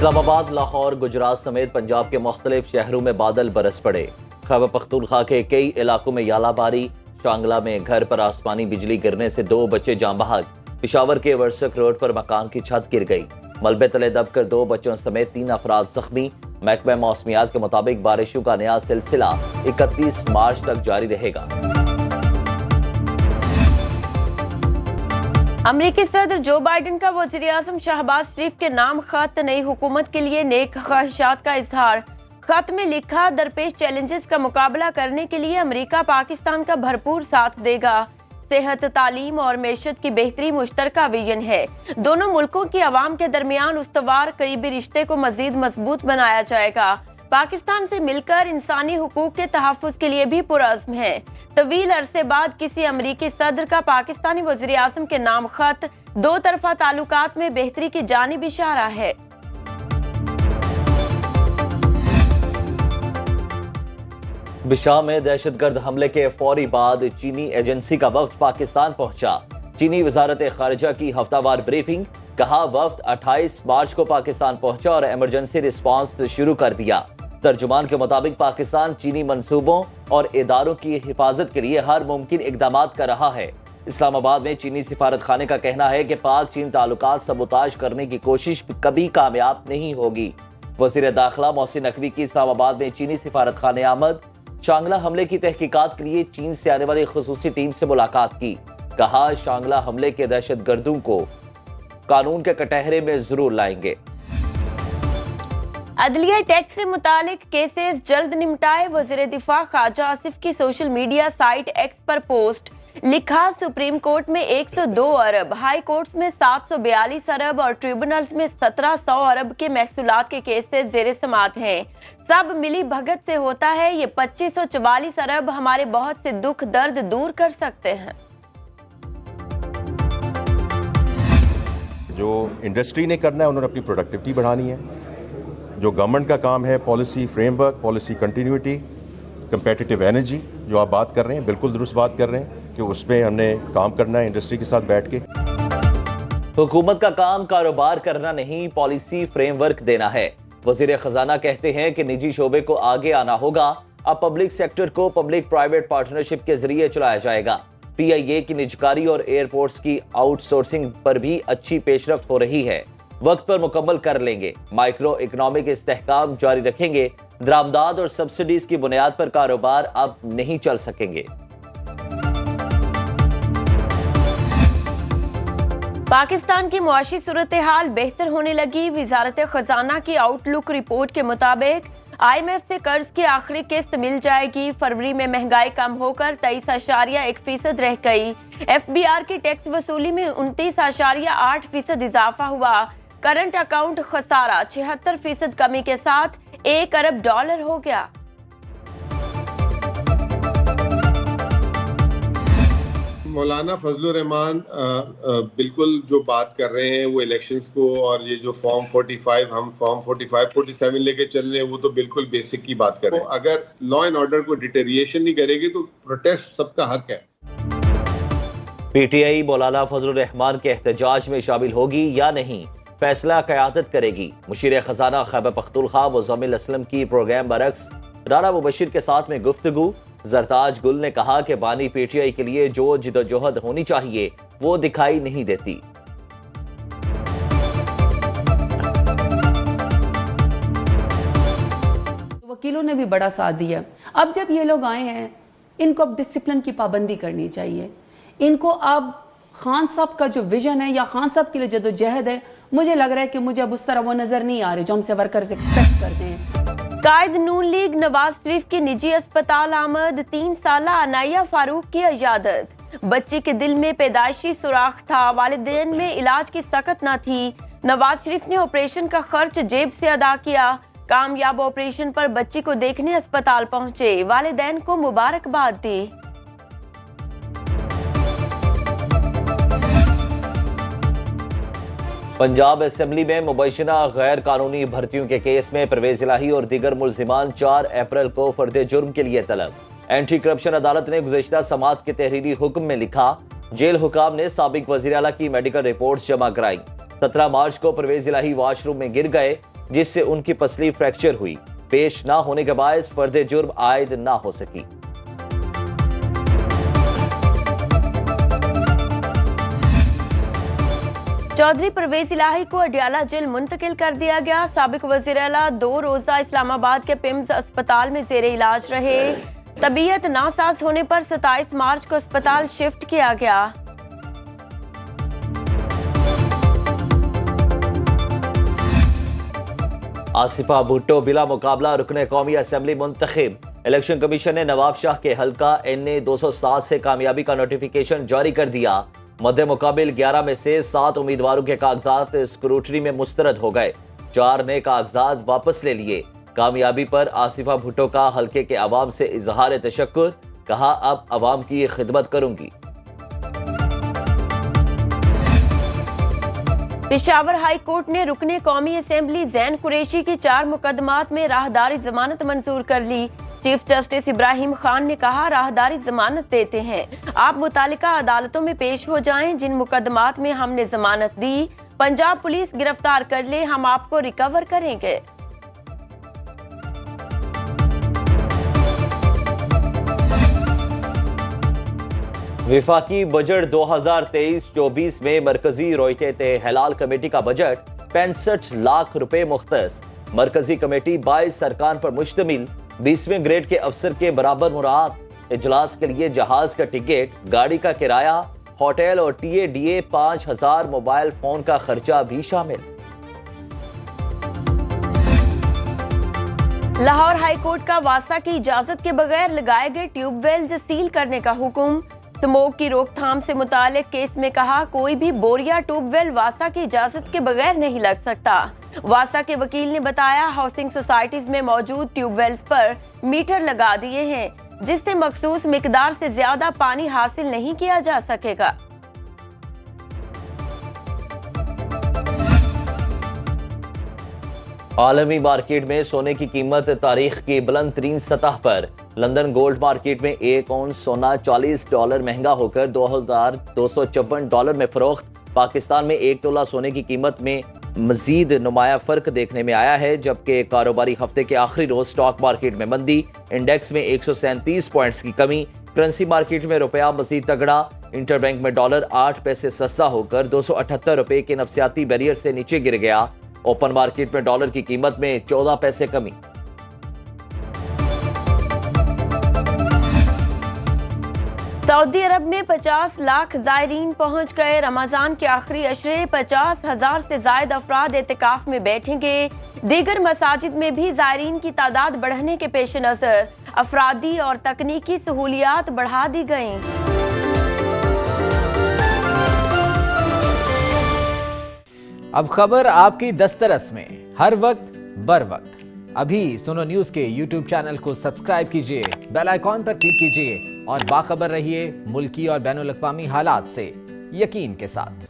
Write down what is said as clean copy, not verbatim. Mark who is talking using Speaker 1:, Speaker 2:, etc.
Speaker 1: اسلام آباد، لاہور، گجرات سمیت پنجاب کے مختلف شہروں میں بادل برس پڑے۔ خیبر پختونخوا کے کئی علاقوں میں یالہ باری، شانگلہ میں گھر پر آسمانی بجلی گرنے سے 2 بچے جاں بحق۔ پشاور کے ورسک روڈ پر مکان کی چھت گر گئی، ملبے تلے دب کر 2 بچوں سمیت 3 افراد زخمی۔ محکمہ موسمیات کے مطابق بارشوں کا نیا سلسلہ 31 مارچ تک جاری رہے گا۔
Speaker 2: امریکی صدر جو بائیڈن کا وزیراعظم شہباز شریف کے نام خط، نئی حکومت کے لیے نیک خواہشات کا اظہار۔ خط میں لکھا، درپیش چیلنجز کا مقابلہ کرنے کے لیے امریکہ پاکستان کا بھرپور ساتھ دے گا۔ صحت، تعلیم اور معیشت کی بہتری مشترکہ ویژن ہے۔ دونوں ملکوں کی عوام کے درمیان استوار قریبی رشتے کو مزید مضبوط بنایا جائے گا۔ پاکستان سے مل کر انسانی حقوق کے تحفظ کے لیے بھی پرعزم ہے۔ طویل عرصے بعد کسی امریکی صدر کا پاکستانی وزیراعظم کے نام خط 2 طرفہ تعلقات میں بہتری کی جانب اشارہ ہے۔
Speaker 1: بشام میں دہشت گرد حملے کے فوری بعد چینی ایجنسی کا وفد پاکستان پہنچا۔ چینی وزارت خارجہ کی ہفتہ وار بریفنگ، کہا وفد 28 مارچ کو پاکستان پہنچا اور ایمرجنسی رسپانس شروع کر دیا۔ ترجمان کے مطابق پاکستان چینی منصوبوں اور اداروں کی حفاظت کے لیے ہر ممکن اقدامات کر رہا ہے۔ اسلام آباد میں چینی سفارت خانے کا کہنا ہے کہ پاک چین تعلقات سبوتاژ کرنے کی کوشش کبھی کامیاب نہیں ہوگی۔ وزیر داخلہ محسن نقوی کی اسلام آباد میں چینی سفارت خانے آمد، شانگلہ حملے کی تحقیقات کے لیے چین سے آنے والی خصوصی ٹیم سے ملاقات کی۔ کہا شانگلہ حملے کے دہشت گردوں کو قانون کے کٹہرے میں ضرور لائیں گے۔
Speaker 2: عدلیہ ٹیکس سے متعلق کیسز جلد نمٹائے، وزیر دفاع خارجہ آصف کی سوشل میڈیا سائٹ ایکس پر پوسٹ۔ لکھا، سپریم کورٹ میں 102 ارب، ہائی کورٹس میں 742 ارب اور ٹریبونلز میں 1700 ارب کے محصولات کے کیسز زیر سماعت ہیں۔ سب ملی بھگت سے ہوتا ہے، یہ 2544 ارب ہمارے بہت سے دکھ درد دور کر سکتے ہیں۔
Speaker 3: جو انڈسٹری نے کرنا ہے، انہوں نے اپنی پروڈکٹیوٹی بڑھانی ہے۔ جو گورنمنٹ کا کام ہے، policy frame work, policy continuity, competitive energy, جو آپ بات کر رہے ہیں بالکل درست بات کر رہے ہیں کہ اس پہ ہم نے کام کرنا ہے انڈسٹری کے ساتھ بیٹھ کے۔
Speaker 1: حکومت کا کام کاروبار کرنا نہیں، پالیسی فریم ورک دینا ہے۔ وزیر خزانہ کہتے ہیں کہ نجی شعبے کو آگے آنا ہوگا۔ اب پبلک سیکٹر کو پبلک پرائیویٹ پارٹنرشپ کے ذریعے چلایا جائے گا۔ پی آئی اے کی نجکاری اور ایئرپورٹس کی آؤٹ سورسنگ پر بھی اچھی پیش رفت ہو رہی ہے، وقت پر مکمل کر لیں گے۔ مائکرو اکنامک استحکام جاری رکھیں گے۔ درآمدات اور سبسڈیز کی بنیاد پر کاروبار اب نہیں چل سکیں گے۔
Speaker 2: پاکستان کی معاشی صورتحال بہتر ہونے لگی، وزارت خزانہ کی آؤٹ لک رپورٹ کے مطابق آئی ایم ایف سے قرض کی آخری قسط مل جائے گی۔ فروری میں مہنگائی کم ہو کر 23.1% رہ گئی۔ ایف بی آر کی ٹیکس وصولی میں 29.8% اضافہ ہوا۔ کرنٹ اکاؤنٹ خسارہ 76% کمی کے ساتھ $1 ارب ہو گیا۔
Speaker 4: مولانا فضل الرحمان بالکل جو بات کر رہے ہیں وہ الیکشنز کو، اور یہ جو فارم 45 ہم فارم 45 47 لے کے چل رہے ہیں، وہ تو بالکل بیسک کی بات کر رہے ہیں۔ اگر لا اینڈ آرڈر کو ڈیٹیریشن نہیں کرے گی تو پروٹیسٹ سب کا حق ہے۔
Speaker 1: پی ٹی آئی مولانا فضل الرحمان کے احتجاج میں شامل ہوگی یا نہیں، فیصلہ قیادت کرے گی۔ مشیر خزانہ خیبر پختونخوا مزمل اسلم کی پروگرام برعکس رانا مبشر کے ساتھ میں گفتگو۔ زرتاج گل نے کہا کہ بانی پی ٹی آئی کے لیے جو جدوجہد ہونی چاہیے وہ دکھائی نہیں دیتی۔
Speaker 5: وکیلوں نے بھی بڑا ساتھ دیا۔ اب جب یہ لوگ آئے ہیں، ان کو اب ڈسپلن کی پابندی کرنی چاہیے۔ ان کو اب خان صاحب کا جو ویژن ہے یا خان صاحب کے لیے جدوجہد ہے، مجھے لگ رہا ہے کہ مجھے اب اس طرح وہ نظر نہیں آ رہے جو ہم سے ورکرز ایکسپیکٹ کرتے ہیں۔
Speaker 2: قائد نون لیگ نواز شریف کی نجی اسپتال آمد، 3 سالہ عنایہ فاروق کی عیادت۔ بچی کے دل میں پیدائشی سوراخ تھا، والدین میں علاج کی سکت نہ تھی۔ نواز شریف نے آپریشن کا خرچ جیب سے ادا کیا۔ کامیاب آپریشن پر بچی کو دیکھنے اسپتال پہنچے، والدین کو مبارکباد دی۔
Speaker 1: پنجاب اسمبلی میں مبینہ غیر قانونی بھرتیوں کے کیس میں پرویز الہی اور دیگر ملزمان 4 اپریل کو فرد جرم کے لیے طلب۔ اینٹی کرپشن عدالت نے گزشتہ سماعت کے تحریری حکم میں لکھا، جیل حکام نے سابق وزیر اعلیٰ کی میڈیکل رپورٹس جمع کرائیں۔ 17 مارچ کو پرویز الہی واش روم میں گر گئے۔ جس سے ان کی پسلی فریکچر ہوئی. پیش نہ ہونے کے باعث فرد جرم عائد نہ ہو سکی.
Speaker 2: چودھری پرویز الہی کو اڈیالہ جیل منتقل کر دیا گیا. سابق وزیر اعلیٰ 2 روزہ اسلام آباد کے پیمز اسپتال میں زیر علاج رہے. طبیعت ناساز ہونے پر 27 مارچ کو اسپتال شفٹ کیا گیا.
Speaker 1: آصفہ بھٹو بلا مقابلہ رکن قومی اسمبلی منتخب. الیکشن کمیشن نے نواب شاہ کے حلقہ NA 207 سے کامیابی کا نوٹیفیکیشن جاری کر دیا. مد مقابل 11 میں سے 7 امیدواروں کے کاغذات اسکروٹنی میں مسترد ہو گئے. 4 نے کاغذات واپس لے لیے. کامیابی پر آصفہ بھٹو کا حلقے کے عوام سے اظہار تشکر. کہا اب عوام کی خدمت کروں گی.
Speaker 2: پشاور ہائی کورٹ نے رکن قومی اسمبلی زین قریشی کی 4 مقدمات میں راہداری ضمانت منظور کر لی. چیف جسٹس ابراہیم خان نے کہا راہداری ضمانت دیتے ہیں. آپ متعلقہ عدالتوں میں پیش ہو جائیں. جن مقدمات میں ہم نے ضمانت دی پنجاب پولیس گرفتار کر لے ہم آپ کو ریکور کریں گے.
Speaker 1: وفاقی بجٹ 2023-24 میں مرکزی رویت ہلال کمیٹی کا بجٹ 65 لاکھ روپے مختص. مرکزی کمیٹی 22 ارکان پر مشتمل 20ویں گریڈ کے افسر کے برابر مراعات. اجلاس کے لیے جہاز کا ٹکٹ، گاڑی کا کرایہ، ہوٹل اور TADA 5000 موبائل فون کا خرچہ بھی شامل.
Speaker 2: لاہور ہائی کورٹ کا واسا کی اجازت کے بغیر لگائے گئے ٹیوب ویلز سیل کرنے کا حکم. سموگ کی روک تھام سے متعلق کیس میں کہا کوئی بھی بوریا ٹیوب ویل واسا کی اجازت کے بغیر نہیں لگ سکتا. واسا کے وکیل نے بتایا ہاؤسنگ سوسائٹیز میں موجود ٹیوب ویلز پر میٹر لگا دیے ہیں جس سے مخصوص مقدار سے زیادہ پانی حاصل نہیں کیا جا سکے گا.
Speaker 1: عالمی مارکیٹ میں سونے کی قیمت تاریخ کی بلند ترین سطح پر. لندن گولڈ مارکیٹ میں 1 اونس سونا $40 مہنگا ہو کر $2254 میں فروخت. پاکستان میں 1 تولہ سونے کی قیمت میں مزید نمایاں فرق دیکھنے میں آیا ہے جبکہ کاروباری ہفتے کے آخری روز سٹاک مارکیٹ میں مندی. انڈیکس میں 137 پوائنٹس کی کمی. کرنسی مارکیٹ میں روپیہ مزید تگڑا. انٹر بینک میں ڈالر 8 پیسے سستا ہو کر $278 کے نفسیاتی بیریئر سے نیچے گر گیا. اوپن مارکیٹ میں ڈالر کی قیمت میں 14 پیسے کمی.
Speaker 2: سعودی عرب میں 50 لاکھ زائرین پہنچ گئے. رمضان کے آخری عشرے 50,000 سے زائد افراد اعتکاف میں بیٹھیں گے. دیگر مساجد میں بھی زائرین کی تعداد بڑھنے کے پیش نظر افرادی اور تکنیکی سہولیات بڑھا دی گئیں.
Speaker 6: اب خبر آپ کی دسترس میں ہر وقت بر وقت. ابھی سنو نیوز کے YouTube چینل کو سبسکرائب کیجئے، بیل آئیکن پر کلک کیجئے اور باخبر رہیے ملکی اور بین الاقوامی حالات سے یقین کے ساتھ.